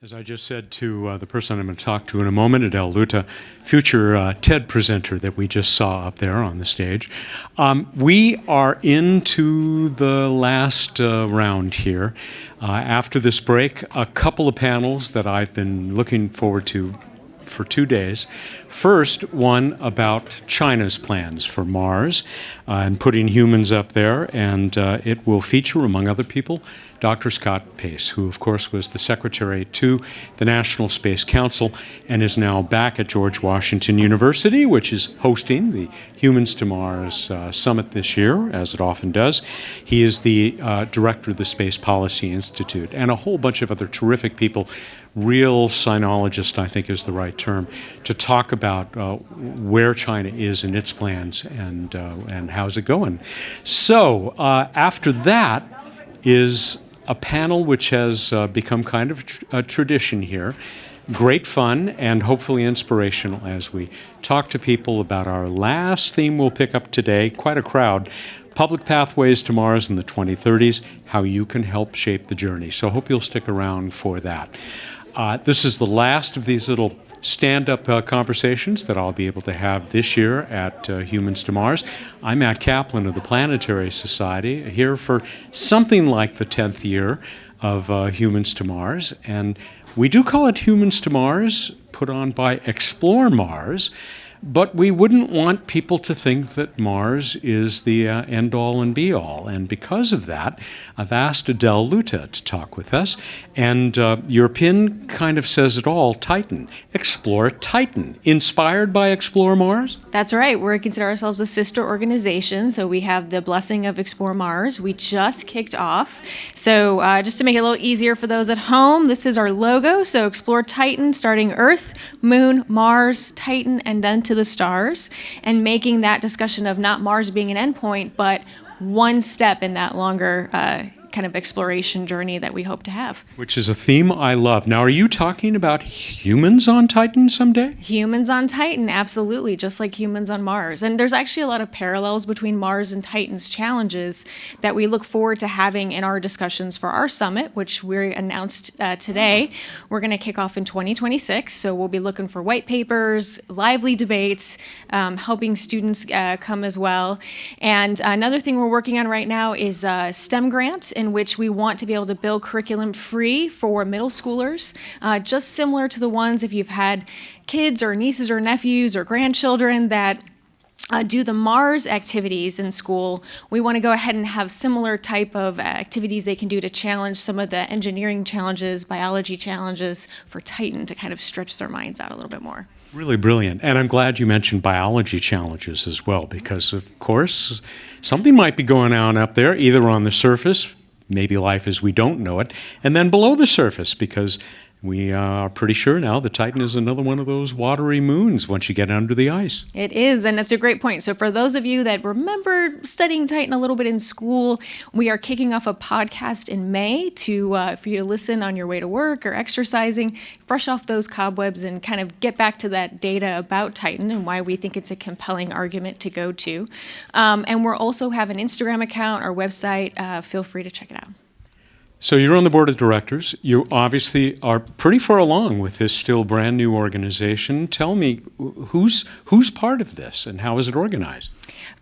As I just said to the person I'm going to talk to in a moment, Adele Luta, future TED presenter that we just saw up there on the stage, we are into the last round here. After this break, a couple of panels that I've been looking forward to for 2 days. First, one about China's plans for Mars and putting humans up there, and it will feature, among other people, Dr. Scott Pace, who, of course, was the secretary to the National Space Council and is now back at George Washington University, which is hosting the Humans to Mars Summit this year, as it often does. He is the director of the Space Policy Institute, and a whole bunch of other terrific people, real sinologists, I think is the right term, to talk about where China is in its plans and how's it going. So after that is a panel which has become kind of a tradition here. Great fun and hopefully inspirational as we talk to people about our last theme we'll pick up today, quite a crowd, public pathways to Mars in the 2030s, how you can help shape the journey. So I hope you'll stick around for that. This is the last of these little stand-up conversations that I'll be able to have this year at Humans to Mars. I'm Matt Kaplan of the Planetary Society, here for something like the 10th year of Humans to Mars. And we do call it Humans to Mars, put on by Explore Mars. But we wouldn't want people to think that Mars is the end-all and be-all. And because of that, I've asked Adele Luta to talk with us. And your pin kind of says it all, Titan. Explore Titan. Inspired by Explore Mars? That's right. We consider ourselves a sister organization. So we have the blessing of Explore Mars. We just kicked off. So just to make it a little easier for those at home, this is our logo. So Explore Titan, starting Earth, Moon, Mars, Titan, and then to the stars, and making that discussion of not Mars being an endpoint, but one step in that longer kind of exploration journey that we hope to have. Which is a theme I love. Now, are you talking about humans on Titan someday? Humans on Titan, absolutely, just like humans on Mars. And there's actually a lot of parallels between Mars and Titan's challenges that we look forward to having in our discussions for our summit, which we announced today. We're going to kick off in 2026, so we'll be looking for white papers, lively debates, helping students come as well. And another thing we're working on right now is a STEM grant, in which we want to be able to build curriculum free for middle schoolers, just similar to the ones if you've had kids or nieces or nephews or grandchildren that do the Mars activities in school. We want to go ahead and have similar type of activities they can do to challenge some of the engineering challenges, biology challenges for Titan to kind of stretch their minds out a little bit more. Really brilliant. And I'm glad you mentioned biology challenges as well, because of course, something might be going on up there, either on the surface, maybe life as we don't know it, and then below the surface, because we are pretty sure now the Titan is another one of those watery moons once you get under the ice. It is, and it's a great point. So for those of you that remember studying Titan a little bit in school, we are kicking off a podcast in May for you to listen on your way to work or exercising, brush off those cobwebs and kind of get back to that data about Titan and why we think it's a compelling argument to go to. And we'll also have an Instagram account, our website. Feel free to check it out. So you're on the board of directors. You obviously are pretty far along with this still brand new organization. Tell me, who's part of this and how is it organized?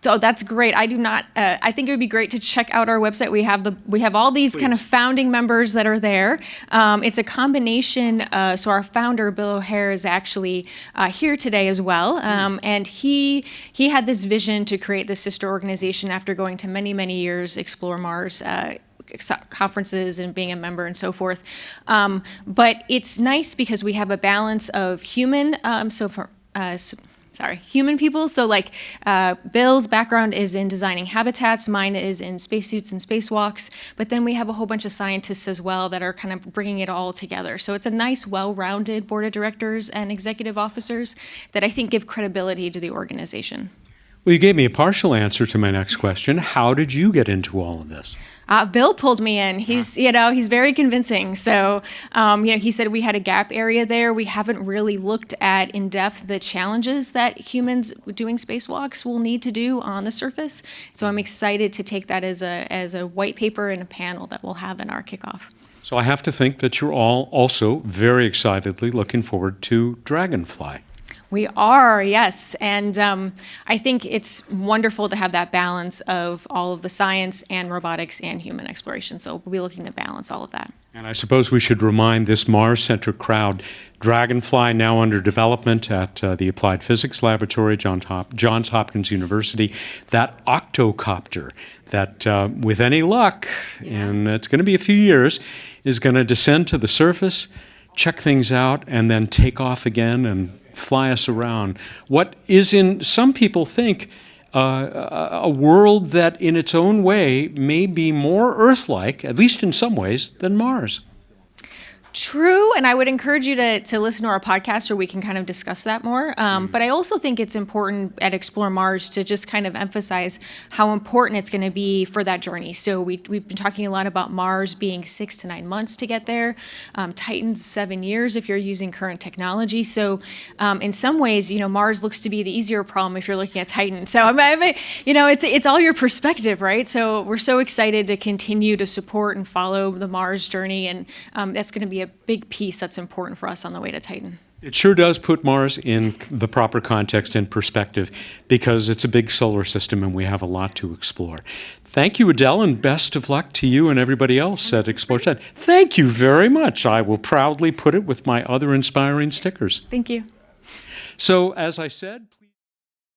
So that's great. I do not. I think it would be great to check out our website. We have all these kind of founding members that are there. It's a combination. So our founder Bill O'Hare is actually here today as well, and he had this vision to create this sister organization after going to many years Explore Mars conferences and being a member and so forth. But it's nice because we have a balance of human people. So like Bill's background is in designing habitats, mine is in spacesuits and spacewalks, but then we have a whole bunch of scientists as well that are kind of bringing it all together. So it's a nice, well-rounded board of directors and executive officers that I think give credibility to the organization. Well, you gave me a partial answer to my next question. How did you get into all of this? Bill pulled me in. He's very convincing. So, he said we had a gap area there. We haven't really looked at in depth the challenges that humans doing spacewalks will need to do on the surface. So I'm excited to take that as a white paper and a panel that we'll have in our kickoff. So I have to think that you're all also very excitedly looking forward to Dragonfly. We are, yes. And I think it's wonderful to have that balance of all of the science and robotics and human exploration. So we'll be looking to balance all of that. And I suppose we should remind this Mars-centric crowd, Dragonfly now under development at the Applied Physics Laboratory, Johns Hopkins University, that octocopter that with any luck, and it's going to be a few years, is going to descend to the surface, check things out, and then take off again and fly us around. What is in, some people think, a world that in its own way may be more Earth-like, at least in some ways, than Mars. True, and I would encourage you to listen to our podcast where we can kind of discuss that more. But I also think it's important at Explore Mars to just kind of emphasize how important it's going to be for that journey. So we've been talking a lot about Mars being 6 to 9 months to get there. Titan's 7 years if you're using current technology. So in some ways, Mars looks to be the easier problem if you're looking at Titan. So it's all your perspective, right? So we're so excited to continue to support and follow the Mars journey, and that's going to be a big piece that's important for us on the way to Titan. It sure does put Mars in the proper context and perspective because it's a big solar system and we have a lot to explore. Thank you, Adele, and best of luck to you and everybody else at Explore Titan. Thank you very much. I will proudly put it with my other inspiring stickers. Thank you. So, as I said,